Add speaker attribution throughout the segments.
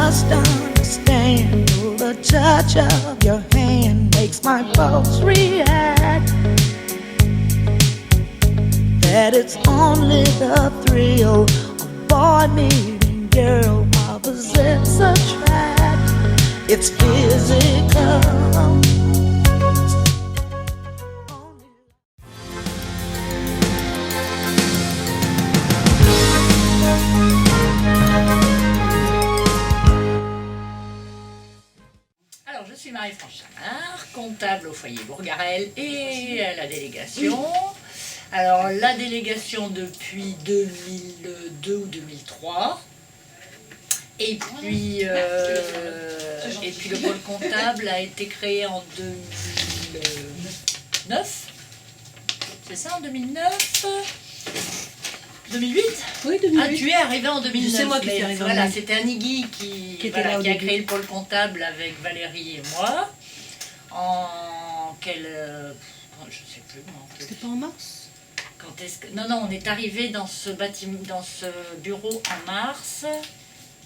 Speaker 1: must understand, oh, the touch of your hand makes my pulse react. That it's only the thrill of boy meeting girl, opposites attract. It's physical.
Speaker 2: Alors, je suis Marie-France Chamard, comptable au foyer Bourgarel et à la délégation. Alors, la délégation depuis 2002 ou 2003. Et puis le pôle comptable a été créé en 2009. C'est ça, en 2009 2008
Speaker 3: Oui, 2008.
Speaker 2: Ah, tu es arrivé en 2009.
Speaker 3: C'est moi qui suis arrivée en
Speaker 2: Voilà,
Speaker 3: 2008.
Speaker 2: c'était Annie qui a créé le pôle comptable avec Valérie et moi. En quel... je sais plus.
Speaker 3: C'était pas en mars?
Speaker 2: Quand est-ce que... Non, on est arrivé dans ce bâtiment, dans ce bureau en mars.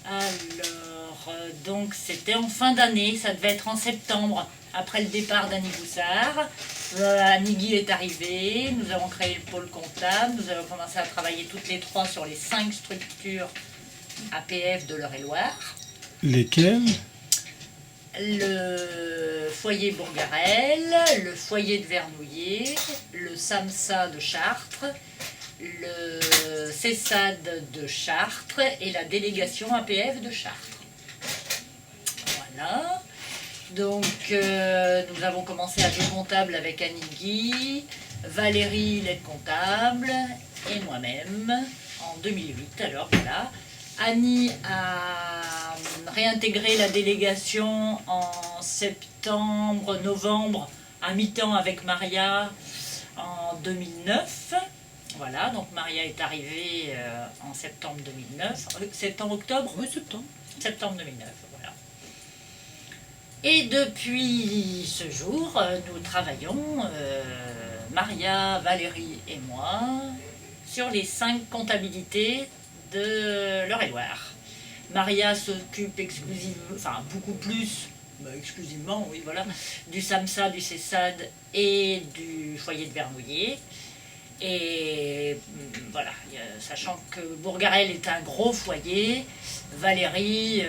Speaker 2: Alors, donc c'était en fin d'année, ça devait être en septembre, après le départ d'Annie Boussard. Annie Guy est arrivée, nous avons créé le pôle comptable, nous avons commencé à travailler toutes les trois sur les 5 structures APF de l'Eure-et-Loire.
Speaker 4: Lesquels?
Speaker 2: Le foyer Bourgarel, le foyer de Vernouillet, le SAMSA de Chartres, le CESAD de Chartres et la délégation APF de Chartres. Voilà. Donc nous avons commencé à être comptable avec Annie Guy, Valérie l'aide comptable et moi-même en 2008. Alors voilà. Annie a réintégré la délégation en septembre, novembre, à mi-temps avec Maria en 2009. Voilà, donc Maria est arrivée en septembre 2009. Septembre-octobre?
Speaker 3: Oui, septembre.
Speaker 2: Septembre 2009, voilà. Et depuis ce jour, nous travaillons, Maria, Valérie et moi, sur les 5 comptabilités de l'Eure-et-Loire. Maria s'occupe exclusivement, enfin beaucoup plus, exclusivement, oui, voilà, du SAMSA, du CESAD et du foyer de Vernouillet. Et voilà, sachant que Bourgarel est un gros foyer, Valérie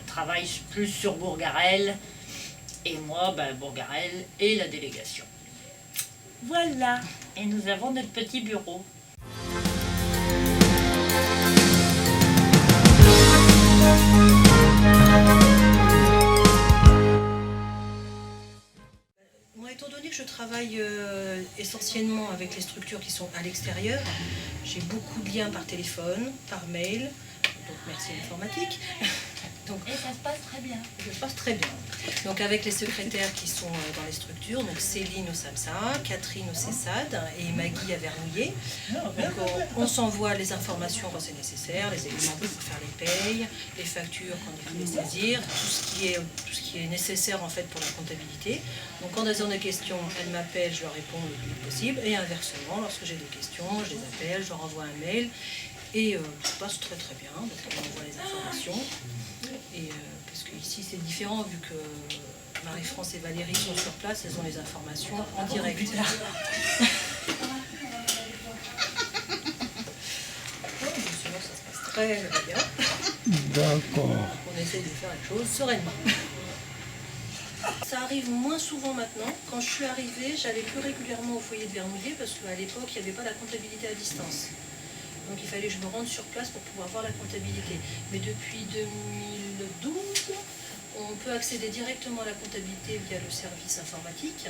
Speaker 2: travaille plus sur Bourgarel et moi, Bourgarel et la délégation. Voilà, et nous avons notre petit bureau.
Speaker 3: Moi, étant donné que je travaille essentiellement avec les structures qui sont à l'extérieur, j'ai beaucoup de liens par téléphone, par mail, donc merci l'informatique. Donc,
Speaker 2: Et ça se passe très bien.
Speaker 3: ça se passe très bien. Donc avec les secrétaires qui sont dans les structures, donc Céline au SAMSA, Catherine au CESAD et Maggie à Vernouillet. Donc on s'envoie les informations quand c'est nécessaire, les éléments pour faire les payes, les factures quand il faut les saisir, tout ce qui est nécessaire en fait pour la comptabilité. Donc quand elles ont des questions, elles m'appellent, je leur réponds le plus vite possible. Et inversement, lorsque j'ai des questions, je les appelle, je leur envoie un mail. Et ça se passe très très bien, donc on envoie les informations. Et parce que ici c'est différent, vu que Marie-France et Valérie sont sur place, elles ont les informations en direct. Sinon ça se passe très bien.
Speaker 4: D'accord.
Speaker 3: On essaye de faire les choses sereinement. Ça arrive moins souvent maintenant. Quand je suis arrivée, j'allais plus régulièrement au foyer de Vernouillet parce qu'à l'époque, il n'y avait pas la comptabilité à distance. Donc il fallait que je me rende sur place pour pouvoir voir la comptabilité. Mais depuis 2012, on peut accéder directement à la comptabilité via le service informatique.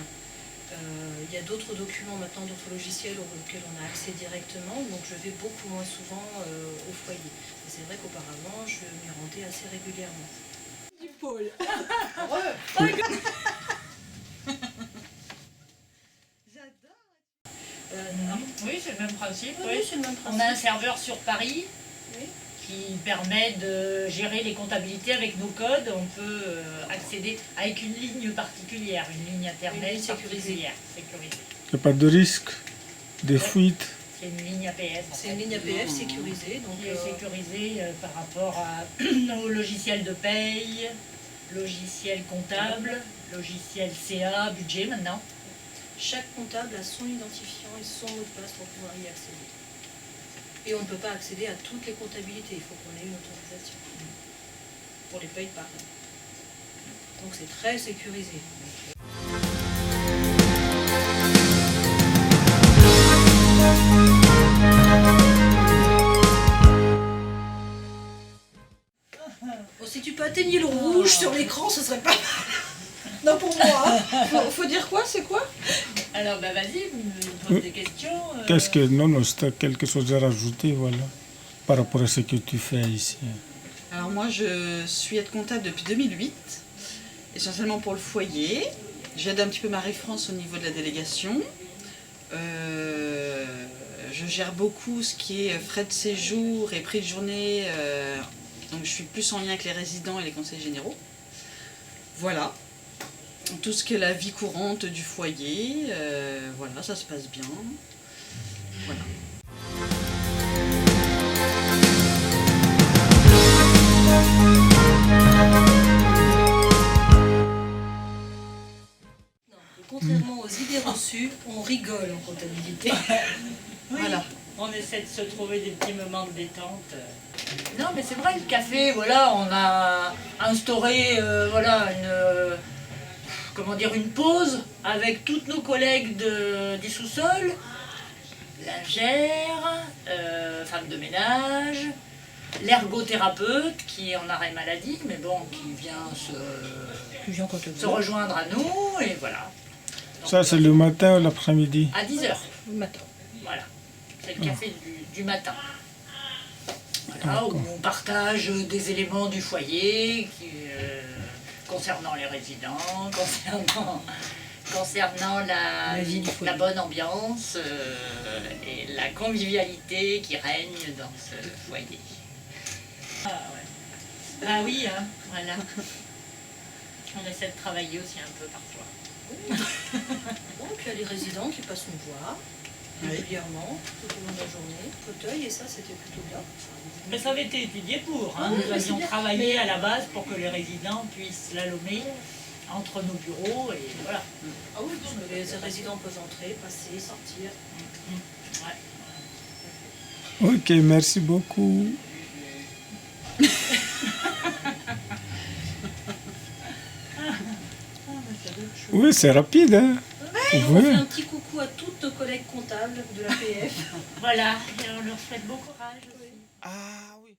Speaker 3: Il y a d'autres documents maintenant, d'autres logiciels auxquels on a accès directement, donc je vais beaucoup moins souvent au foyer. Et c'est vrai qu'auparavant, je m'y rendais assez régulièrement. Du pôle.
Speaker 2: Oui, c'est le même principe.
Speaker 3: Oui, c'est le même principe.
Speaker 2: On a un serveur sur Paris
Speaker 3: Oui.
Speaker 2: qui permet de gérer les comptabilités avec nos codes. On peut accéder avec une ligne particulière, une ligne internet
Speaker 3: Une ligne sécurisée.
Speaker 2: particulière, sécurisée.
Speaker 4: Il n'y a pas de risque, des fuites.
Speaker 2: C'est une ligne APS. en
Speaker 3: C'est
Speaker 2: fait.
Speaker 3: une ligne APF sécurisée. Donc,
Speaker 2: Qui est sécurisée par rapport au logiciel de paye, logiciel comptable, logiciel CA, budget maintenant.
Speaker 3: chaque comptable a son identifiant et son mot de passe pour pouvoir y accéder. Et on ne peut pas accéder à toutes les comptabilités, il faut qu'on ait une autorisation. Pour les payes, pareil. Donc c'est très sécurisé. Bon, si tu peux atteindre le rouge sur l'écran, ce serait pas mal. Non, pour moi. Hein. Faut dire quoi? C'est quoi?
Speaker 2: Alors bah vas-y, vous me posez des questions.
Speaker 4: Qu'est-ce que... Non, non, c'était quelque chose à rajouter, voilà, par rapport à ce que tu fais ici.
Speaker 5: Alors moi, je suis aide comptable depuis 2008, essentiellement pour le foyer. J'aide un petit peu Marie-France au niveau de la délégation. Je gère beaucoup ce qui est frais de séjour et prix de journée. Donc je suis plus en lien avec les résidents et les conseils généraux. Voilà. Tout ce qui est la vie courante du foyer. Voilà, ça se passe bien. Voilà.
Speaker 3: Contrairement aux idées reçues, on rigole en comptabilité.
Speaker 5: Voilà.
Speaker 2: On essaie de se trouver des petits moments de détente. Non, mais c'est vrai, le café, voilà, on a instauré, voilà, comment dire, une pause avec toutes nos collègues du sous-sol, lingère, femme de ménage, l'ergothérapeute qui est en arrêt maladie, mais bon, qui vient se rejoindre à nous, et voilà. Donc,
Speaker 4: Ça, c'est le matin ou l'après-midi?
Speaker 2: à 10h.
Speaker 3: Le matin.
Speaker 2: Voilà, c'est le café du matin. Voilà, où on partage des éléments du foyer concernant les résidents, concernant
Speaker 3: La vie du foyer.
Speaker 2: la bonne ambiance et la convivialité qui règne dans ce foyer. Ah, ouais. Ah oui, hein, voilà. On essaie de travailler aussi un peu parfois.
Speaker 3: Bon, puis il y a les résidents qui passent nous voir régulièrement, tout au long de la journée, fauteuil, et ça c'était plutôt bien.
Speaker 2: Mais ça avait été étudié pour. Hein.
Speaker 3: Oui,
Speaker 2: Nous
Speaker 3: mais c'est
Speaker 2: avions
Speaker 3: bien.
Speaker 2: travaillé à la base pour que les résidents puissent l'allomer entre nos bureaux et voilà.
Speaker 3: Ah oui, parce que les résidents peuvent entrer, passer, sortir.
Speaker 2: Ouais.
Speaker 4: Ok, merci beaucoup. Oui, c'est rapide, hein?
Speaker 3: Et on
Speaker 4: Oui.
Speaker 3: fait un petit coucou à toutes nos collègues comptables de l'APF.
Speaker 2: Voilà, et on leur souhaite bon courage aussi.
Speaker 4: Ah oui.